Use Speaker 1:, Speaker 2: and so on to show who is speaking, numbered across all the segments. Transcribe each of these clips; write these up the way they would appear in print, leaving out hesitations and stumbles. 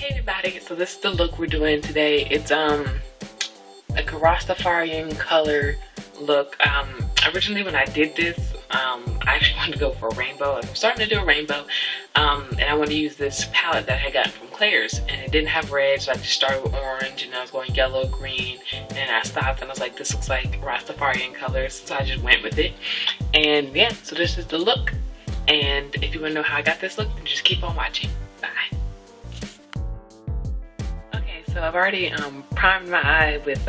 Speaker 1: Hey everybody, so this is the look we're doing today. It's like a Rastafarian color look. Originally when I did this, I actually wanted to go for a rainbow. I'm starting to do a rainbow, and I wanted to use this palette that I had gotten from Claire's, and it didn't have red, so I just started with orange, and I was going yellow, green, and I stopped and I was like, this looks like Rastafarian colors, so I just went with it. And yeah, so this is the look. And if you want to know how I got this look, then just keep on watching. Bye. Okay, so I've already primed my eye with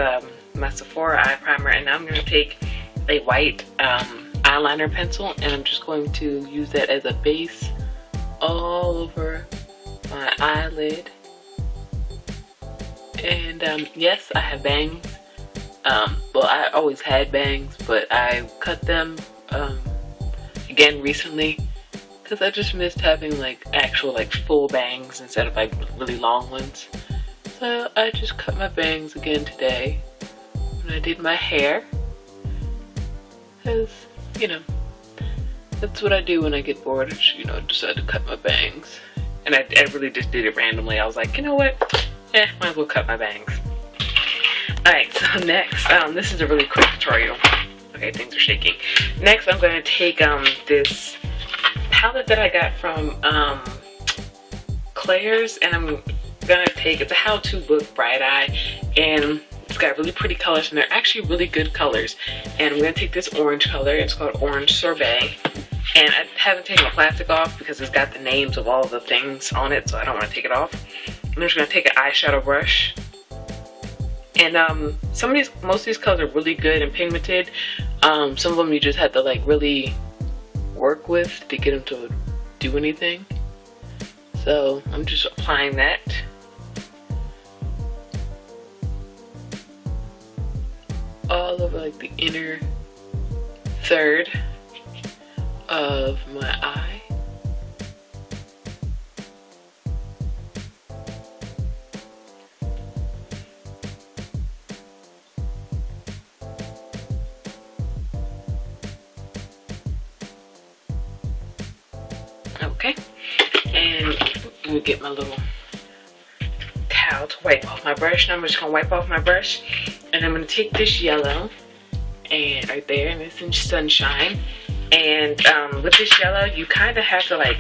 Speaker 1: my Sephora eye primer, and now I'm going to take a white eyeliner pencil, and I'm just going to use that as a base all over my eyelid. And yes, I have bangs. Well, I always had bangs, but I cut them again recently because I just missed having like actual like full bangs instead of like really long ones. So I just cut my bangs again today when I did my hair, because you know that's what I do when I get bored. I just, decide to cut my bangs, and I really just did it randomly. I was like, you know what, might as well cut my bangs. Alright, so next, this is a really quick tutorial. Okay, things are shaking. Next, I'm going to take this palette that I got from Claire's, and I'm going to take, it's a how-to book, Bright Eye, and it's got really pretty colors, and they're actually really good colors. And I'm going to take this orange color, it's called Orange Sorbet, and I haven't taken the plastic off because it's got the names of all the things on it, so I don't want to take it off. I'm just going to take an eyeshadow brush. And most of these colors are really good and pigmented. Some of them you just have to like really work with to get them to do anything. So I'm just applying that. All over like the inner third of my eye. Okay, and let me get my little towel to wipe off my brush. Now I'm just gonna wipe off my brush, and I'm gonna take this yellow, and right there, and it's in Sunshine. And with this yellow, you kind of have to like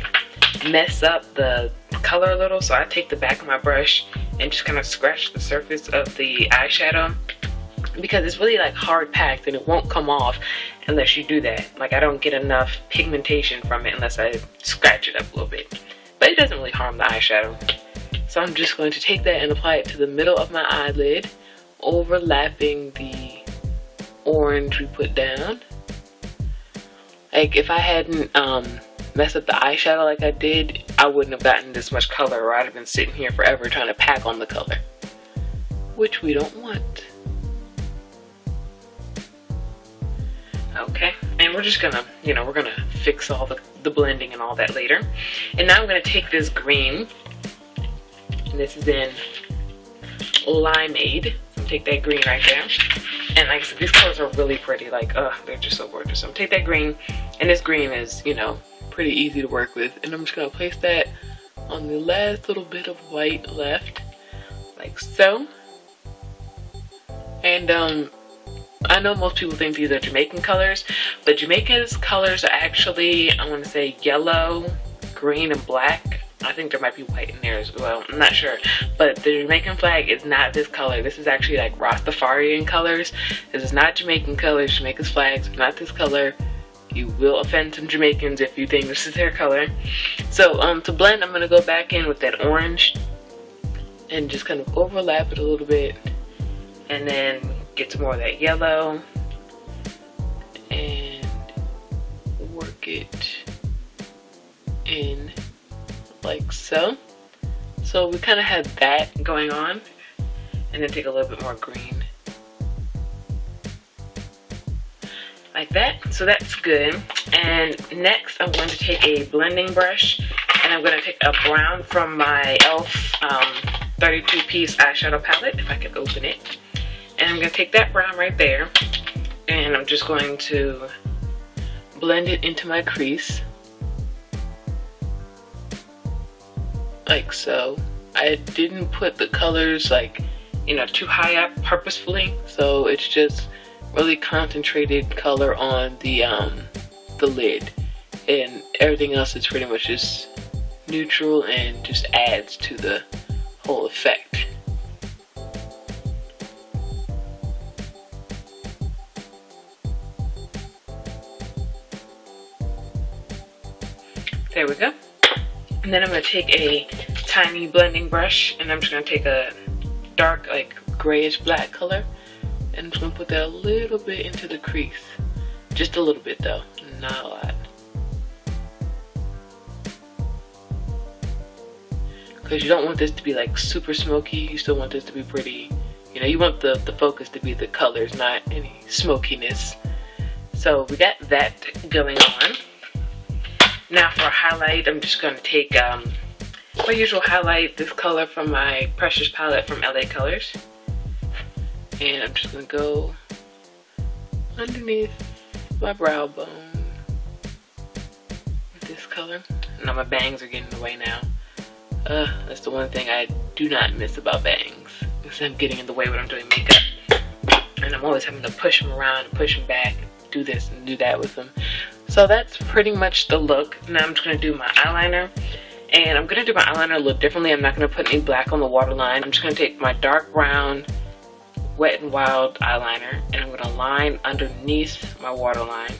Speaker 1: mess up the color a little. So I take the back of my brush and just kind of scratch the surface of the eyeshadow, because it's really like hard packed and it won't come off unless you do that. Like, I don't get enough pigmentation from it unless I scratch it up a little bit, but it doesn't really harm the eyeshadow. So I'm just going to take that and apply it to the middle of my eyelid, overlapping the orange we put down. Like, if I hadn't messed up the eyeshadow like I did, I wouldn't have gotten this much color, or I'd have been sitting here forever trying to pack on the color, which we don't want. Okay, and we're just gonna, we're gonna fix all the blending and all that later. And now I'm gonna take this green, and this is in Limeade. So take that green right there. And like I said, these colors are really pretty, like, they're just so gorgeous. So I'm gonna take that green, and this green is, pretty easy to work with. And I'm just gonna place that on the last little bit of white left, like so. And I know most people think these are Jamaican colors, but Jamaica's colors are actually, I want to say, yellow, green, and black. I think there might be white in there as well. I'm not sure. But the Jamaican flag is not this color. This is actually like Rastafarian colors. This is not Jamaican colors. Jamaica's flags are not this color. You will offend some Jamaicans if you think this is their color. So to blend, I'm going to go back in with that orange and just kind of overlap it a little bit. And then get some more of that yellow and work it in like so. So we kind of had that going on, and then take a little bit more green like that. So that's good. And next I'm going to take a blending brush, and I'm going to take a brown from my e.l.f. 32 piece eyeshadow palette, if I can open it. And I'm going to take that brown right there, and I'm just going to blend it into my crease like so. I didn't put the colors like, you know, too high up purposefully, so it's just really concentrated color on the lid, and everything else is pretty much just neutral and just adds to the whole effect. There we go. And then I'm going to take a tiny blending brush, and I'm just going to take a dark, like grayish black color, and I'm just going to put that a little bit into the crease. Just a little bit though, not a lot. Because you don't want this to be like super smoky, you still want this to be pretty, you know, you want the focus to be the colors, not any smokiness. So we got that going on. Now for a highlight, I'm just going to take my usual highlight, this color from my Precious palette from LA Colors. And I'm just going to go underneath my brow bone with this color. Now my bangs are getting in the way now. That's the one thing I do not miss about bangs, is them getting in the way when I'm doing makeup. And I'm always having to push them around and push them back, do this and do that with them. So that's pretty much the look. Now I'm just going to do my eyeliner. And I'm going to do my eyeliner a little differently. I'm not going to put any black on the waterline. I'm just going to take my dark brown Wet n Wild eyeliner, and I'm going to line underneath my waterline.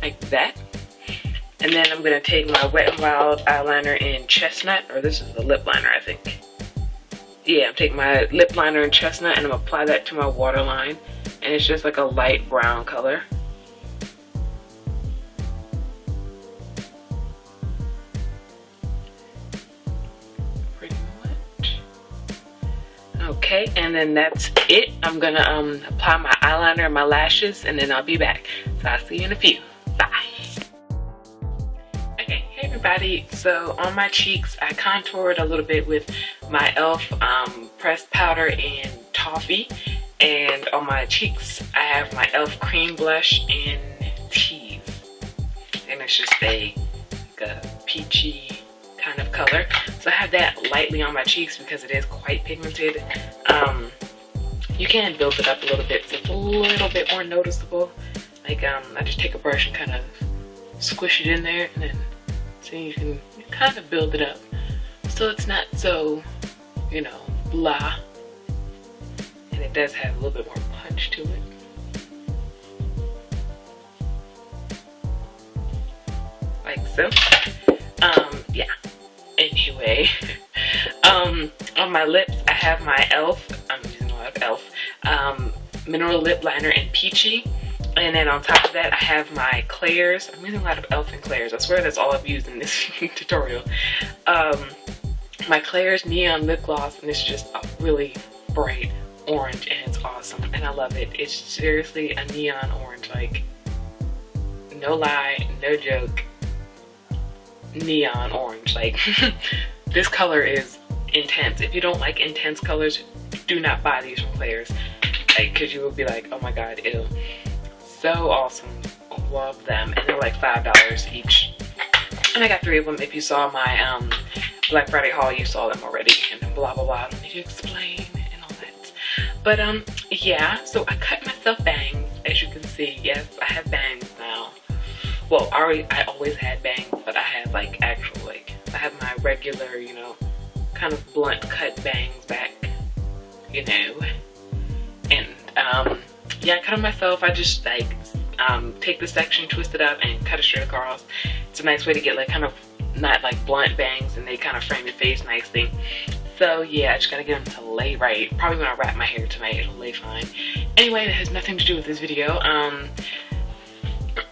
Speaker 1: Like that. And then I'm going to take my Wet n Wild eyeliner in Chestnut, or this is the lip liner, I think. Yeah, I'm taking my lip liner in Chestnut, and I'm going to apply that to my waterline. And it's just like a light brown color. Pretty much. Okay, and then that's it. I'm going to apply my eyeliner and my lashes, and then I'll be back. So I'll see you in a few. Bye. Everybody, so on my cheeks I contoured a little bit with my e.l.f. pressed powder and toffee, and on my cheeks I have my e.l.f. cream blush in Tease, and it's just like a peachy kind of color. So I have that lightly on my cheeks because it is quite pigmented. You can build it up a little bit so it's a little bit more noticeable. Like I just take a brush and kind of squish it in there, and then so you can kind of build it up so it's not so, you know, blah, and it does have a little bit more punch to it. Like so. Yeah, anyway. On my lips I have my e.l.f. I'm using a lot of e.l.f. mineral lip liner in Peachy. And then on top of that, I have my Claire's. I'm using a lot of e.l.f. and Claire's. I swear that's all I've used in this tutorial. My Claire's Neon Lip Gloss, and it's just a really bright orange, and it's awesome, and I love it. It's seriously a neon orange, like, no lie, no joke, neon orange. Like, this color is intense. If you don't like intense colors, do not buy these from Claire's, like, because you will be like, oh my god, ew. So awesome. Love them. And they're like $5 each. And I got 3 of them. If you saw my Black Friday haul, you saw them already. And blah blah blah. I don't need to explain and all that. But yeah, so I cut myself bangs, as you can see. Yes, I have bangs now. Well, I always had bangs, but I have like actual, like, I have my regular, you know, kind of blunt cut bangs back, you know. And yeah, I cut them myself. I just like take the section, twist it up, and cut it straight across. It's a nice way to get like kind of not like blunt bangs, and they kind of frame your face nicely. So yeah, I just gotta get them to lay right. Probably when I wrap my hair tonight, it'll lay fine. Anyway, that has nothing to do with this video.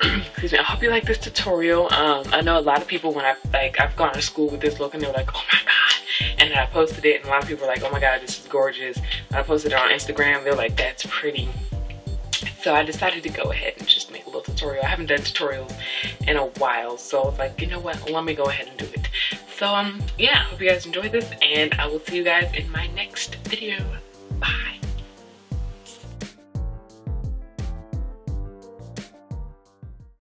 Speaker 1: Excuse me. I hope you like this tutorial. I know a lot of people, when I've gone to school with this look, and they're like, oh my god. And then I posted it, and a lot of people are like, oh my god, this is gorgeous. When I posted it on Instagram, they're like, that's pretty. So I decided to go ahead and just make a little tutorial. I haven't done tutorials in a while, so I was like, you know what, let me go ahead and do it. So yeah, hope you guys enjoyed this, and I will see you guys in my next video.